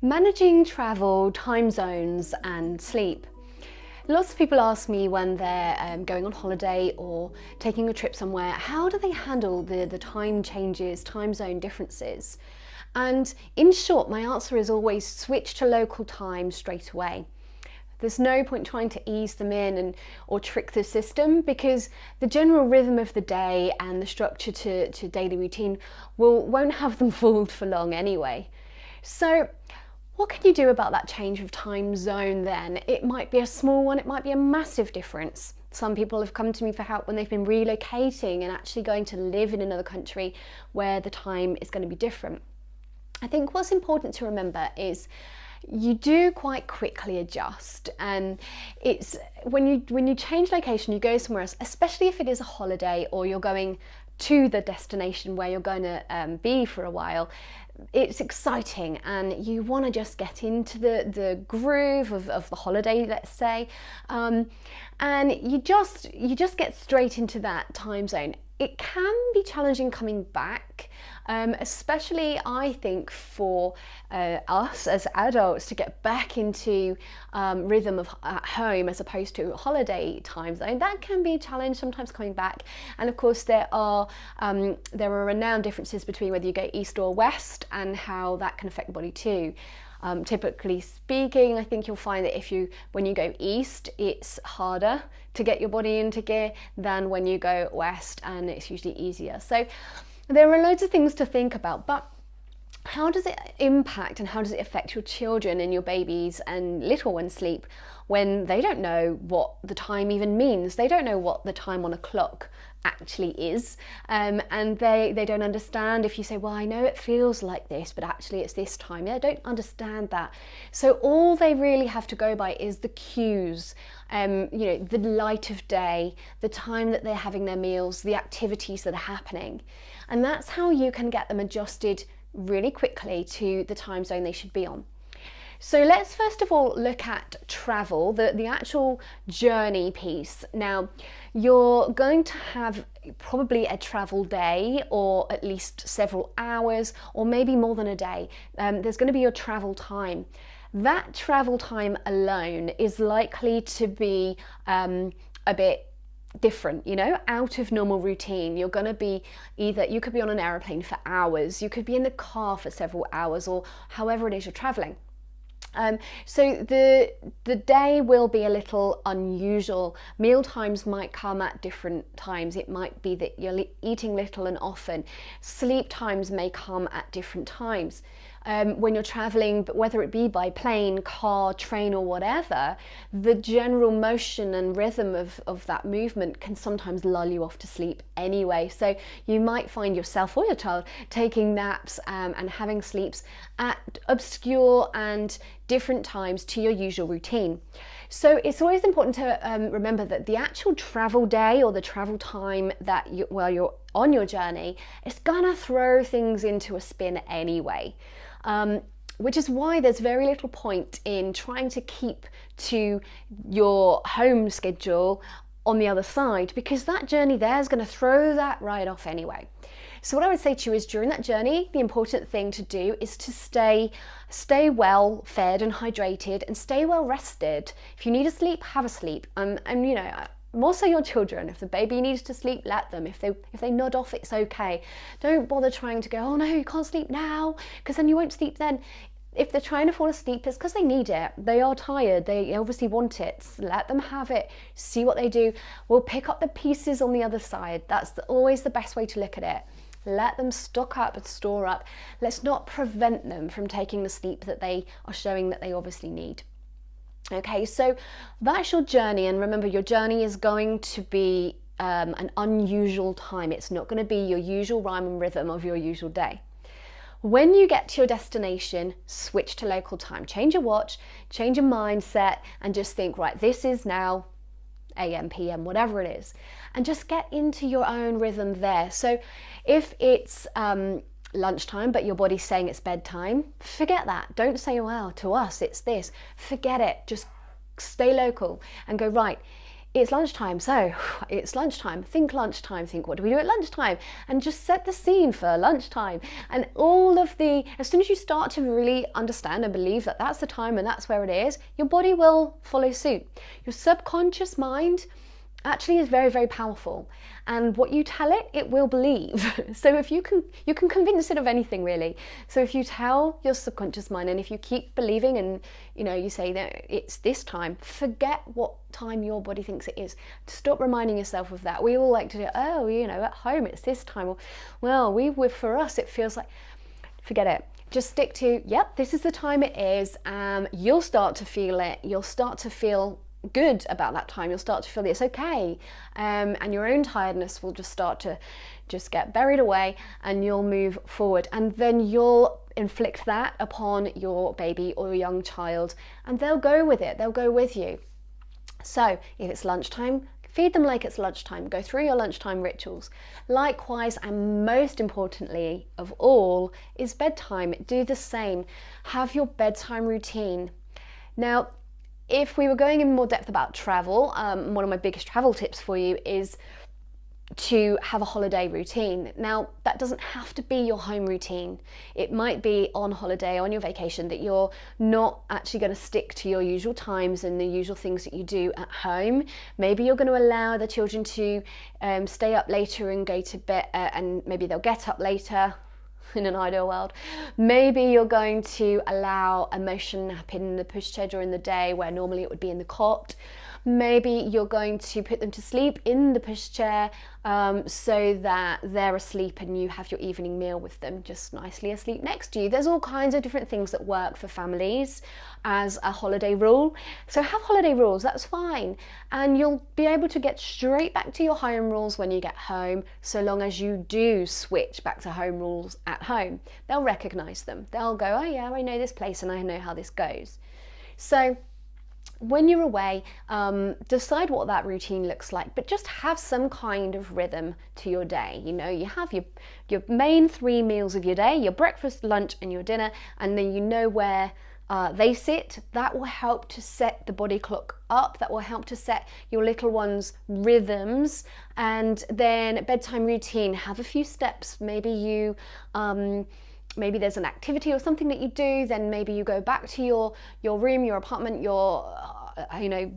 Managing travel, time zones and sleep. Lots of people ask me when they're going on holiday or taking a trip somewhere, how do they handle the time changes, time zone differences? And in short, my answer is always switch to local time straight away. There's no point trying to ease them in or trick the system, because the general rhythm of the day and the structure to daily routine won't have them fooled for long anyway. So what can you do about that change of time zone then? It might be a small one, it might be a massive difference. Some people have come to me for help when they've been relocating and actually going to live in another country where the time is going to be different. I think what's important to remember is you do quite quickly adjust, and it's when you change location, you go somewhere else, especially if it is a holiday or you're going to the destination where you're going to be for a while. It's exciting and you want to just get into the groove of the holiday, let's say, and you just get straight into that time zone. It can be challenging coming back, especially I think for us as adults to get back into rhythm of at home as opposed to holiday time zone. That can be a challenge sometimes coming back. And of course there are renowned differences between whether you go east or west and how that can affect the body too. Typically speaking, I think you'll find that when you go east, it's harder to get your body into gear than when you go west, and it's usually easier. So there are loads of things to think about, but how does it impact and how does it affect your children and your babies and little ones' sleep when they don't know what the time even means? They don't know what the time on a clock actually is, and they don't understand if you say, well, I know it feels like this, but actually it's this time. They don't understand that. So all they really have to go by is the cues, the light of day, the time that they're having their meals, the activities that are happening. And that's how you can get them adjusted really quickly to the time zone they should be on. So let's first of all look at travel, the actual journey piece. Now, you're going to have probably a travel day, or at least several hours, or maybe more than a day. There's going to be your travel time. That travel time alone is likely to be a bit different, out of normal routine. You're going to be you could be on an aeroplane for hours, you could be in the car for several hours, or however it is you're traveling. So the day will be a little unusual. Meal times might come at different times. It might be that you're eating little and often. Sleep times may come at different times. When you're traveling, but whether it be by plane, car, train or whatever, the general motion and rhythm of that movement can sometimes lull you off to sleep anyway. So you might find yourself or your child taking naps and having sleeps at obscure and different times to your usual routine. So it's always important to remember that the actual travel day or the travel time that while you're on your journey is gonna throw things into a spin anyway. Which is why there's very little point in trying to keep to your home schedule on the other side, because that journey there is going to throw that right off anyway. So what I would say to you is, during that journey, the important thing to do is to stay well fed and hydrated and stay well rested. If you need to sleep, have a sleep. And more so your children. If the baby needs to sleep, let them. If they nod off, it's okay. Don't bother trying to go, oh no, you can't sleep now, because then you won't sleep then. If they're trying to fall asleep, it's because they need it. They are tired. They obviously want it. So let them have it. See what they do. We'll pick up the pieces on the other side. That's always the best way to look at it. Let them stock up and store up. Let's not prevent them from taking the sleep that they are showing that they obviously need. Okay, so that's your journey, and remember, your journey is going to be an unusual time. It's not going to be your usual rhyme and rhythm of your usual day. When you get to your destination, switch to local time. Change your watch, change your mindset, and just think, right, this is now AM, PM, whatever it is, and just get into your own rhythm there. So if it's lunchtime but your body's saying it's bedtime, forget that. Don't say, well, to us it's this. Forget it. Just stay local and go, right, it's lunchtime, so it's lunchtime, think what do we do at lunchtime, and just set the scene for lunchtime. And as soon as you start to really understand and believe that that's the time and that's where it is, your body will follow suit. Your subconscious mind actually is very, very powerful, and what you tell it, it will believe. So if you can convince it of anything, really. So if you tell your subconscious mind, and if you keep believing, and you say that it's this time, forget what time your body thinks it is. Stop reminding yourself of that. We all like to do, at home it's this time, or for us it feels like, forget it. Just stick to, yep, this is the time it is. You'll start to feel it. You'll start to feel good about that time. You'll start to feel that it's okay, and your own tiredness will just start to get buried away, and you'll move forward, and then you'll inflict that upon your baby or your young child, and they'll go with it. They'll go with you. So if it's lunchtime, feed them like it's lunchtime. Go through your lunchtime rituals. Likewise, and most importantly of all, is bedtime. Do the same. Have your bedtime routine. Now, if we were going in more depth about travel, one of my biggest travel tips for you is to have a holiday routine. Now, that doesn't have to be your home routine. It might be on holiday, on your vacation, that you're not actually going to stick to your usual times and the usual things that you do at home. Maybe you're going to allow the children to stay up later and go to bed, and maybe they'll get up later. In an ideal world, maybe you're going to allow a motion nap in the pushchair during the day where normally it would be in the cot. Maybe you're going to put them to sleep in the pushchair so that they're asleep and you have your evening meal with them, just nicely asleep next to you. There's all kinds of different things that work for families as a holiday rule. So have holiday rules, that's fine. And you'll be able to get straight back to your home rules when you get home, so long as you do switch back to home rules at home. They'll recognize them. They'll go, oh yeah, I know this place and I know how this goes. So when you're away, decide what that routine looks like, but just have some kind of rhythm to your day. You have your main 3 meals of your day, your breakfast, lunch, and your dinner, and then you know where they sit. That will help to set the body clock up. That will help to set your little one's rhythms. And then bedtime routine, have a few steps. Maybe maybe there's an activity or something that you do, then maybe you go back to your room, your apartment, your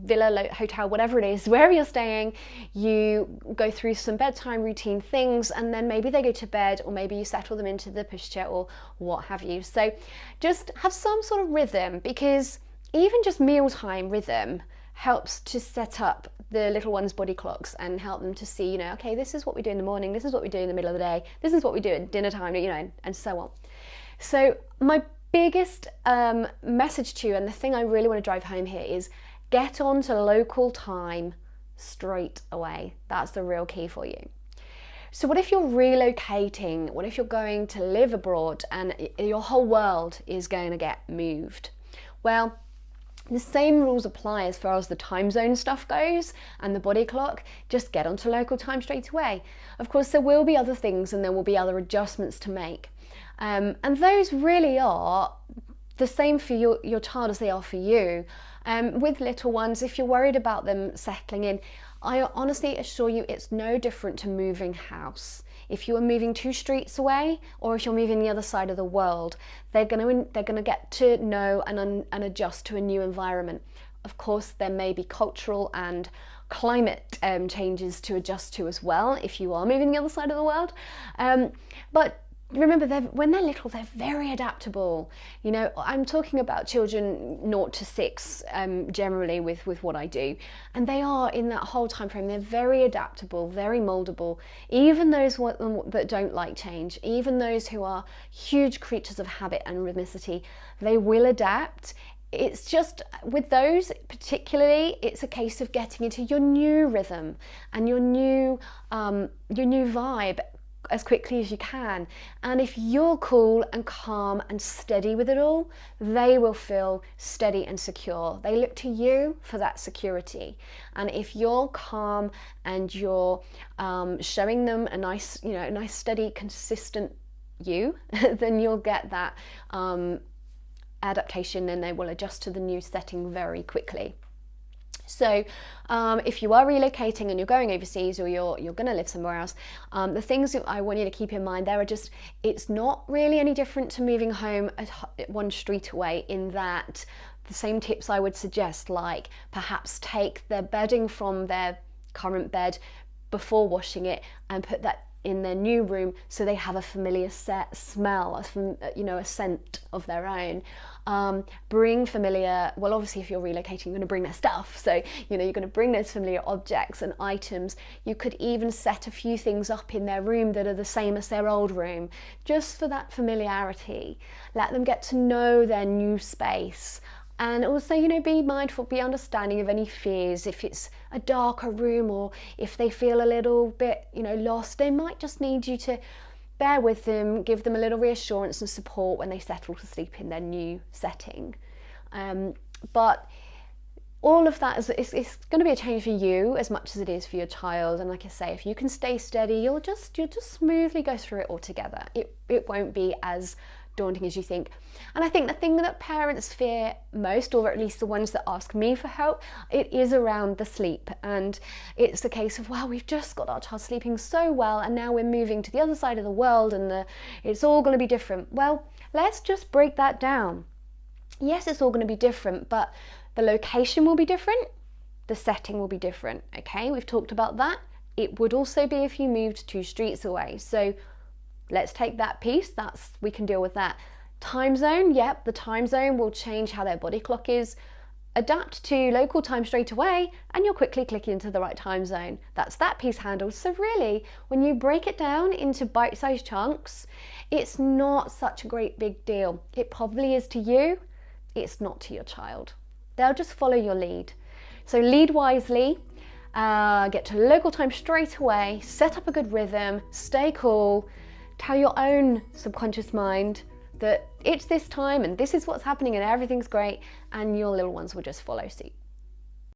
villa, hotel, whatever it is, wherever you're staying, you go through some bedtime routine things, and then maybe they go to bed, or maybe you settle them into the pushchair or what have you. So just have some sort of rhythm, because even just mealtime rhythm helps to set up the little one's body clocks and help them to see, okay, this is what we do in the morning, this is what we do in the middle of the day, this is what we do at dinner time, and so on. So my biggest message to you, and the thing I really want to drive home here, is get on to local time straight away. That's the real key for you. So what if you're relocating? What if you're going to live abroad and your whole world is going to get moved? Well, the same rules apply as far as the time zone stuff goes and the body clock. Just get onto local time straight away. Of course, there will be other things and there will be other adjustments to make. And those really are the same for your child as they are for you. With little ones, if you're worried about them settling in, I honestly assure you it's no different to moving house. If you are moving 2 streets away, or if you're moving the other side of the world, they're going to get to know and adjust to a new environment. Of course, there may be cultural and climate changes to adjust to as well if you are moving the other side of the world. But remember, when they're little, they're very adaptable. I'm talking about children 0 to 6 generally with what I do, and they are, in that whole time frame, they're very adaptable, very moldable. Even those that don't like change, even those who are huge creatures of habit and rhythmicity, they will adapt. It's just, with those particularly, it's a case of getting into your new rhythm and your new vibe as quickly as you can. And if you're cool and calm and steady with it all, they will feel steady and secure. They look to you for that security. And if you're calm and you're showing them a nice steady, consistent you, then you'll get that adaptation, and they will adjust to the new setting very quickly. So if you are relocating and you're going overseas, or you're going to live somewhere else, the things that I want you to keep in mind there are just, it's not really any different to moving home one street away, in that the same tips I would suggest, like perhaps take their bedding from their current bed before washing it and put that in their new room, so they have a familiar smell, a scent of their own. Bring familiar, well, obviously if you're relocating, you're going to bring their stuff, so you're going to bring those familiar objects and items. You could even set a few things up in their room that are the same as their old room, just for that familiarity. Let them get to know their new space. And also, be mindful, be understanding of any fears. If it's a darker room, or if they feel a little bit, lost, they might just need you to bear with them, give them a little reassurance and support when they settle to sleep in their new setting. But all of that is going to be a change for you as much as it is for your child. And like I say, if you can stay steady, you'll just smoothly go through it all together. It won't be as daunting as you think. And I think the thing that parents fear most, or at least the ones that ask me for help, it is around the sleep. And it's the case of, well, we've just got our child sleeping so well, and now we're moving to the other side of the world, and it's all going to be different. Well, let's just break that down. Yes, it's all going to be different, but the location will be different, the setting will be different. Okay, we've talked about that. It would also be if you moved 2 streets away. So let's take that piece, we can deal with that. Time zone, yep, the time zone will change how their body clock is. Adapt to local time straight away, and you'll quickly click into the right time zone. That's that piece handled. So really, when you break it down into bite-sized chunks, it's not such a great big deal. It probably is to you, it's not to your child. They'll just follow your lead. So lead wisely, get to local time straight away, set up a good rhythm, stay cool, tell your own subconscious mind that it's this time and this is what's happening and everything's great, and your little ones will just follow suit.